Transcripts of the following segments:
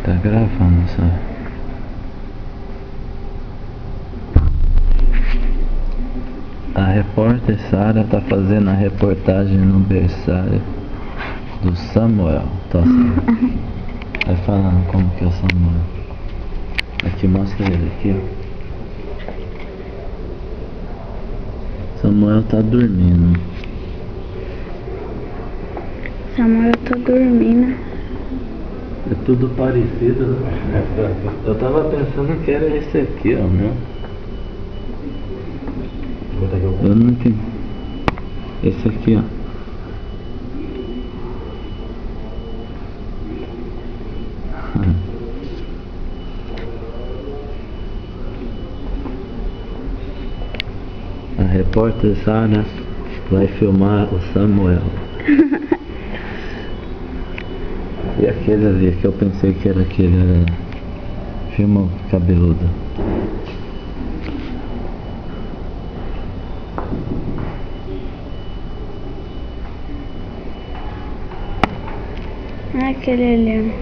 Tá gravando, sabe? A repórter Sara tá fazendo a reportagem no berçário do Samuel. Tá certo. Vai falando como que é o Samuel. Aqui, mostra ele aqui, ó. Samuel tá dormindo. Samuel tá dormindo. É tudo parecido, né? Eu tava pensando que era esse aqui, ó, meu. Eu não entendi. Esse aqui, ó. A repórter Sara vai filmar o Samuel. E aquele ali que eu pensei que era aquele, era... Filma o cabeludo. Ah, aquele ali.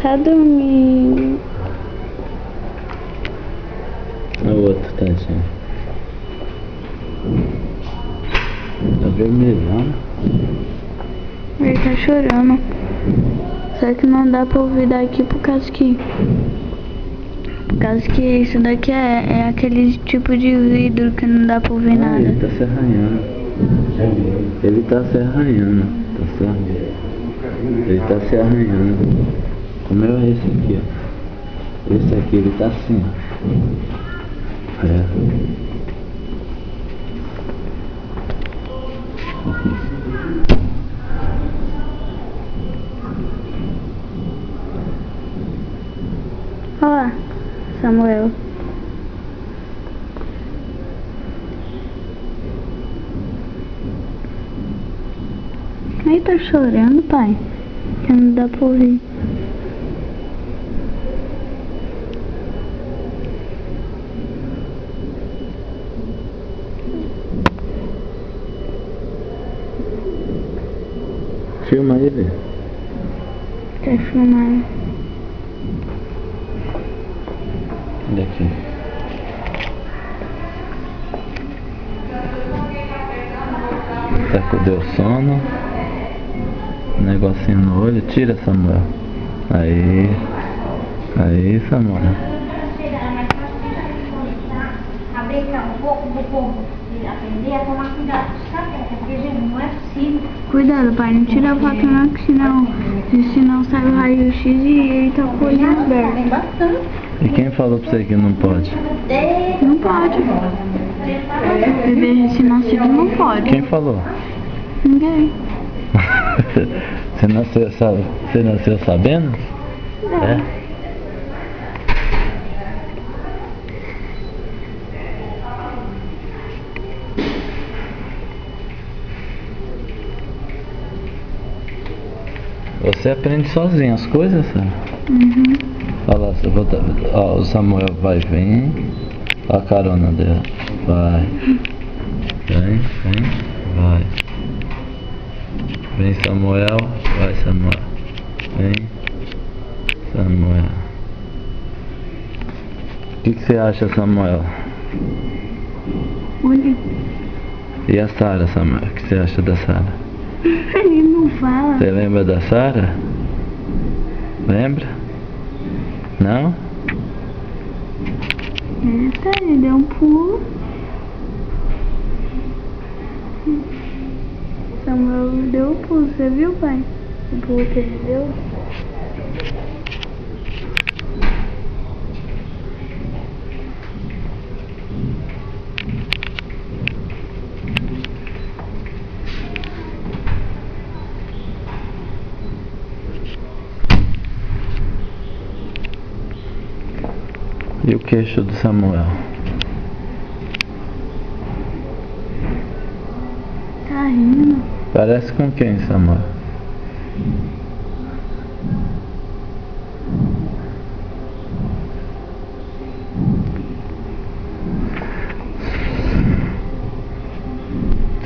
Tá dormindo. O outro, tadinho. Tá vermelhão. Ele tá chorando. Só que não dá pra ouvir daqui por causa que isso daqui é aquele tipo de vidro que não dá pra ouvir nada. Ele tá se arranhando. Ele tá se arranhando. Tá certo? Ele tá se arranhando. O meu é esse aqui, ó. Esse aqui, ele tá assim, ó. É. Olha lá, Samuel. Aí tá chorando, pai. Que não dá pra ouvir. Filma ele. Tá filmando. Olha aqui. Tá com deu sono. Negocinho no olho. Tira, Samuel. Aí. Aí, Samuel. Aprender a tomar cuidado com os cafés, porque, gente, não é possível. Cuidado, pai, não tira a foto não, que senão sai o raio-x e ele tá com o olho aberto. Bastante. E quem falou pra você que não pode? Não pode. Bebê recém-nascido não pode. Quem falou? Ninguém. Você nasceu sabendo? É? Você aprende sozinho as coisas, sabe? Uhum. Olha lá, ó, o Samuel vai vir. Olha a carona dela. Vai. Vem, vai. Vem, Samuel. Vai, Samuel. Vem, Samuel. O que você acha, Samuel? Olha. E a Sara, Samuel? O que você acha da Sara? Ele não fala. Você lembra da Sara? Lembra? Não? Ele deu um pulo. Samuel deu um pulo, você viu, pai? O pulo que ele deu. E o queixo do Samuel? Tá rindo. Parece com quem, Samuel?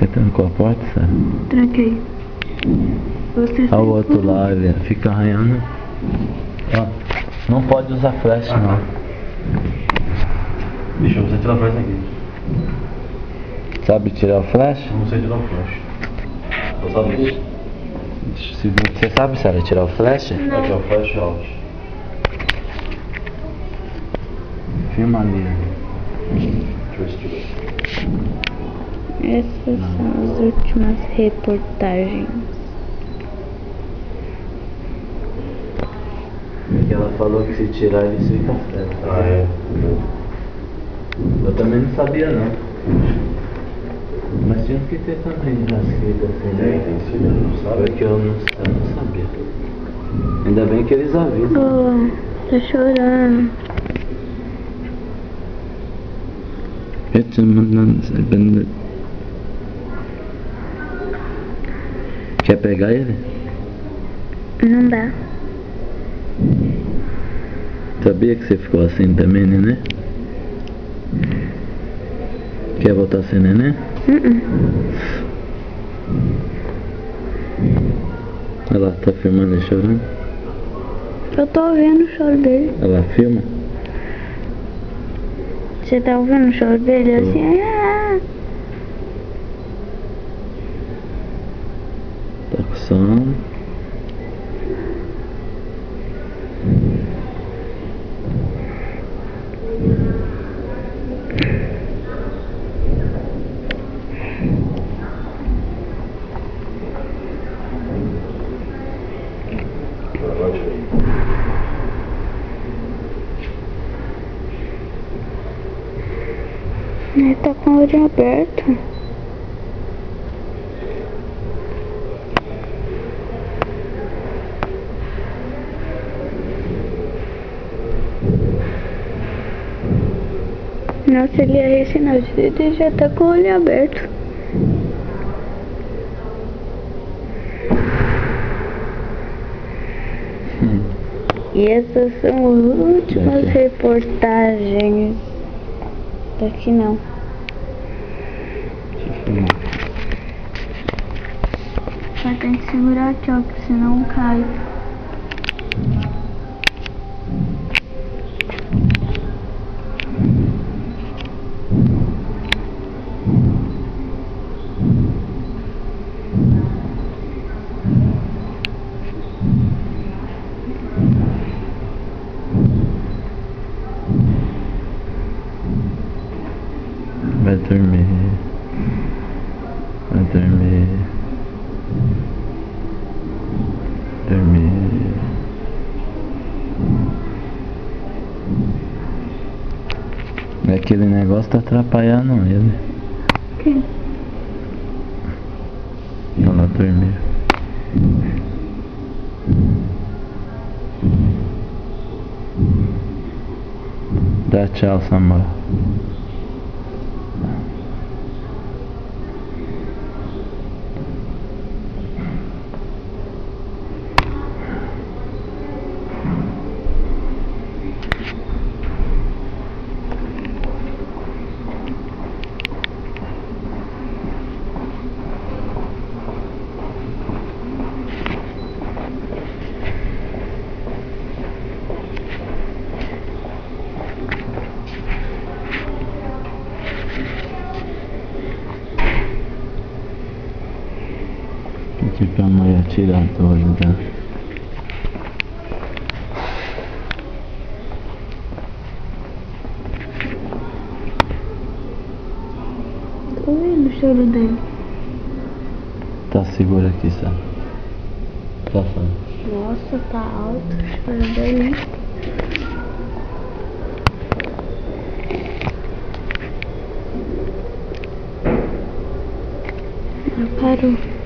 Você trancou a porta, sabe? Tranquei. Você Olha o outro lá, ele fica arranhando. Ó, não pode usar flash, não. Bicho, eu não sei tirar flash aqui. Sabe tirar o flash? Eu não sei tirar flash. Eu sabia. Você sabe, Sarah, tirar o flash? Vai tirar flash out. Filma ali. Deixa eu ver se tira. Essas são as últimas reportagens. Porque ela falou que se tirar ele fica certo. Ah, é? Eu também não sabia, não. Mas tinha que ter também já escrito assim, né? Tem sim, não sabe? Porque eu não sabia. Ainda bem que eles avisam. Oh, tá chorando. Quer pegar ele? Não dá. Sabia que você ficou assim também, nenê? Quer voltar a ser nenê? Olha lá, tá filmando ele chorando. Eu tô ouvindo o choro dele. Olha lá, filma. Você tá ouvindo o choro dele assim? Ah! Tá com sono. Ele tá com o olho aberto. Nossa, ele é recém-nascido e já tá com o olho aberto. E essas são as últimas reportagens. Daqui não. Deixa eu filmar. Mas tem que segurar aqui, ó, que senão cai. Vai dormir. Vai dormir. Dormir. Aquele negócio tá atrapalhando ele. Quem? Olha lá, dormir. Dá tchau, Samuel. Pedi pra mãe tirar do olho dela. Tô ouvindo o choro dele. Tá seguro aqui, sabe? Tá falando. Nossa, tá alto o choro dele. Já parou.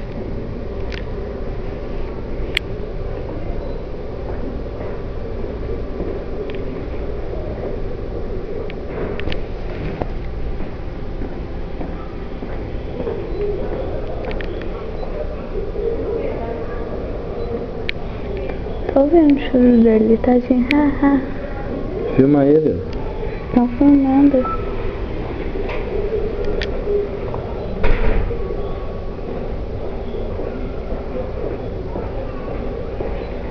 Tô vendo o choro dele, tá assim, haha. Filma ele. Tá filmando.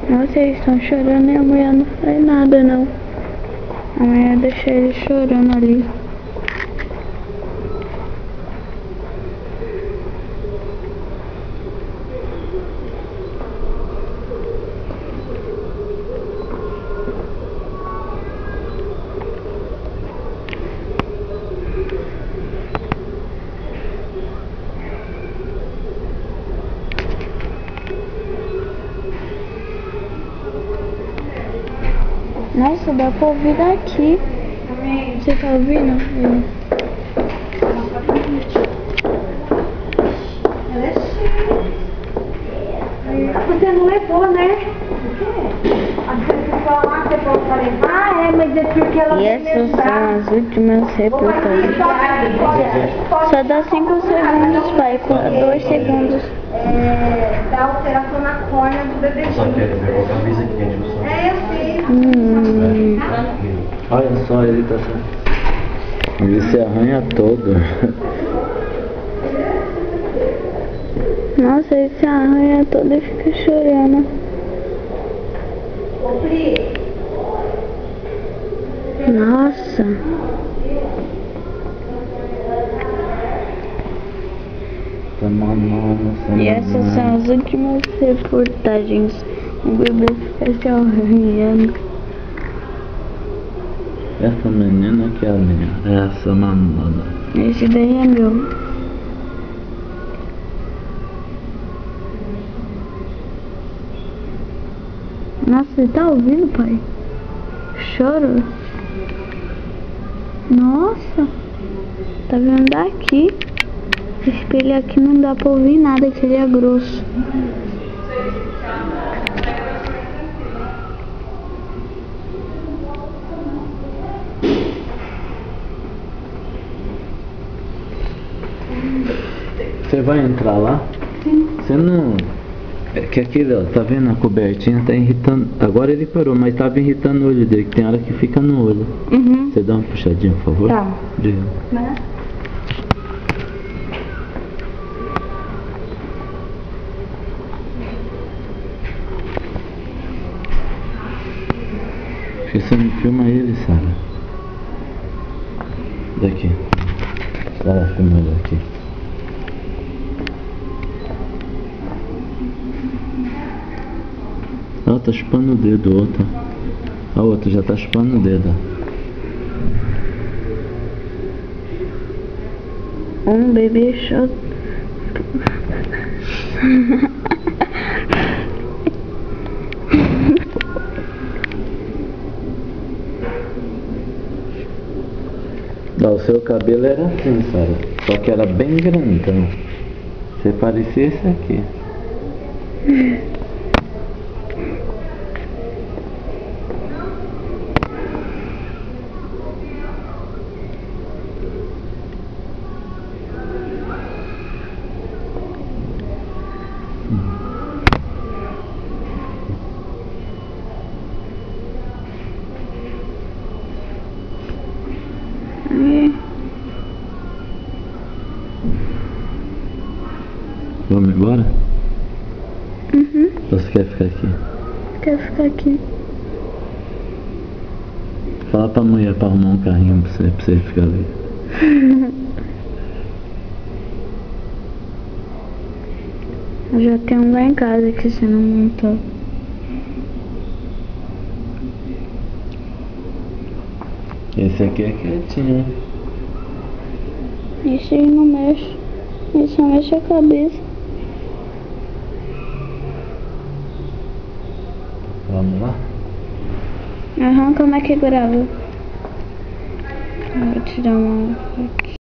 Nossa, eles estão chorando e a mulher não faz nada não. A mulher deixa eles chorando ali. Nossa, dá pra ouvir daqui. Você tá ouvindo? Você não levou, né? Você falou pra levar, mas é porque ela... E essas são as últimas reportagens. Só dá 5 segundos, pai. 2 segundos. Dá alteração na córnea do bebezinho. Só quer ver qual camisa que tem, tipo, só. Eu sei. Olha só, ele tá só. Ele se arranha todo. Nossa, ele se arranha todo e fica chorando. Ô, Pri. Nossa. E essas são as últimas reportagens. O bebê fica se arranhando. Essa menina que é a minha. Essa mamada. Esse daí é meu. Nossa, você tá ouvindo, pai? Choro. Nossa. Tá vendo daqui? Esse espelho aqui não dá pra ouvir nada, que ele é grosso. Você vai entrar lá? Sim. Você não... É que aquele, ó, tá vendo a cobertinha? Tá irritando... Agora ele parou, mas tava irritando o olho dele, que tem hora que fica no olho. Uhum. Você dá uma puxadinha, por favor? Tá. Obrigado. Né? Acho que você não filma ele, Sara. Daqui. Sara, filma ele aqui. Ela tá chupando o dedo, outra. A outra já tá chupando o dedo. Um bebê choro. Não, o seu cabelo era assim, Sara. Só que era bem grandão. Você parecia esse aqui. Vamos embora? Uhum. Ou você quer ficar aqui? Quero ficar aqui. Fala pra mulher pra arrumar um carrinho pra você ficar ali. Eu já tenho um lá em casa que você não montou. Esse aqui é quietinho. Esse aí não mexe. Ele só mexe a cabeça. Vamos lá? Aham, como é que grava? Vou tirar uma aqui.